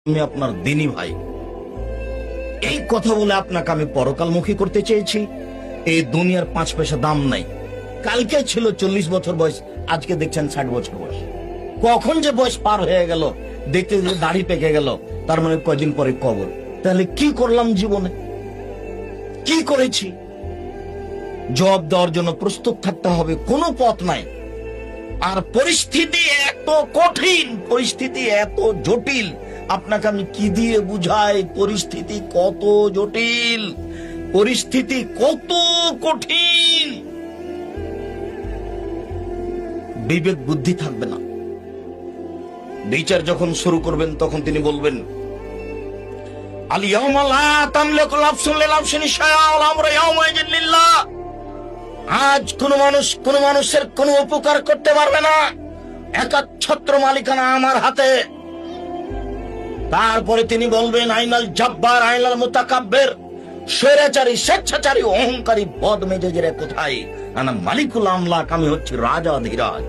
আমি আপনার দিনী ভাই। এই কথা বলে আপনাকে আমি পরকালমুখী করতে চেয়েছি। এই দুনিয়ার 5 পয়সা দাম নাই। কালকে ছিল 40 বছর বয়স, আজকে দেখছেন 60 বছর বয়স। কখন যে বয়স পার হয়ে গেল, দেখতে দেখতে দাড়ি পেকে গেল, তার মানে কয়দিন পরে কবর। তাহলে কি করলাম জীবনে, কি করেছি? জবাব দেওয়ার জন্য প্রস্তুত থাকতে হবে, কোনো পথ নাই। আর পরিস্থিতি এত কঠিন, পরিস্থিতি এত জটিল, আপনাকে আমি কি দিয়ে বুঝাই? পরিস্থিতি কত জটিল, পরিস্থিতি কত কঠিন। বিবেক বুদ্ধি থাকবে না। বিচার যখন শুরু করবেন তখন তিনি বলবেন, আল-ইয়াওমা লা তামলিকু নাফসুন লিনাফসিন শাইআন ওয়াল আমরু ইয়াওমাইযিন লিল্লাহ। আজ কোন মানুষের কোন উপকার করতে পারবে না, একচ্ছত্র মালিকানা আমার হাতে। তারপরে তিনি বলবেন, আইনাল জাব্বার আইনাল মুতাকাব্বির, স্বৈরাচারী, স্বেচ্ছাচারী, অহংকারী, বদমেজাজেরা কোথায়? আনা মালিকুল আমলাক, আমি হচ্ছি রাজা ধীরাজ।